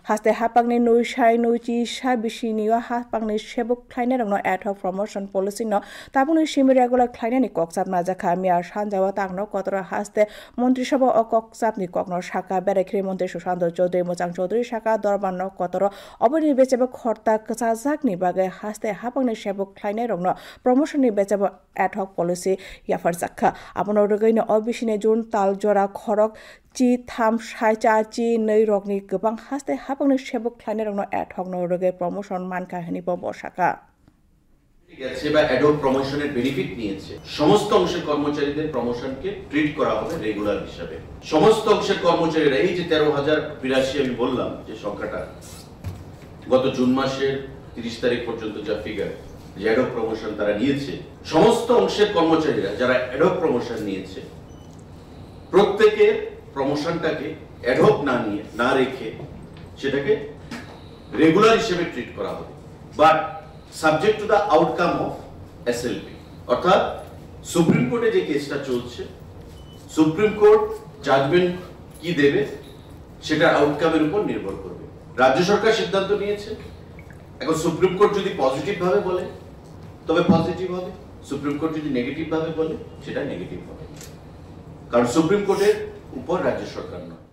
haste hapangni noi shai noi chi sha bisini wa hapangni sebuk khlaina rongno ad hoc promotion policy no tabuni simi regular khlaina ni koksap na jakha mi ar sanjawa tangno kotora haste মন্ত্রী সভা ও কক্সাপনি ককনো শাখা বেরেখ্রি মন্ত্রী সুশান্ত চৌধুরী মোচাং চৌধুরী শাখা দরবান্ন কতর অবনি বেচেব খর্তা কচাজাকনি বাগে হাসতে হাপাংনি সেবক খ্লাইনে রংনো প্রমোশননি বেচেব ad hoc policy ইয়াফার জাখা আপন রগैनो অবিসিনে June তাল জরা খরক ची थाम साइचा ची नै रगनि गोबां हासते हापांनि सेबक ख्लाइने रंनो एडहक नो रगे प्रमोशन मानका हनिबो बसाखा সেবা অ্যাডহক প্রমোশনের বেনিফিট নিয়েছে সমস্ত অংশের কর্মচারীদের প্রমোশনকে ট্রিট করা হবে রেগুলার হিসাবে সমস্ত অংশের কর্মচারীরা এই যে 13082 আমি বললাম যে সংখ্যাটা গত জুন মাসের 30 তারিখ পর্যন্ত যা ফিগার যে অ্যাডহক প্রমোশন তারা নিয়েছে সমস্ত অংশের কর্মচারীরা যারা অ্যাডহক প্রমোশন নিয়েছে প্রত্যেকের প্রমোশনটাকে অ্যাডহক না রেখে সেটাকে রেগুলার হিসেবে ট্রিট করা হবে but subject to the outcome of SLP অর্থাৎ সুপ্রিম কোর্টে যে কেসটা চলছে সুপ্রিম কোর্ট জাজমেন্ট কি দেবে সেটা আউটকামের উপর নির্ভর করবে রাজ্য সরকার সিদ্ধান্ত নিয়েছে এখন সুপ্রিম কোর্ট যদি পজিটিভ ভাবে বলে তবে পজিটিভ হবে সুপ্রিম কোর্ট যদি নেগেটিভ ভাবে বলে সেটা নেগেটিভ হবে কারণ সুপ্রিম কোর্টের উপর রাজ্য সরকার নয়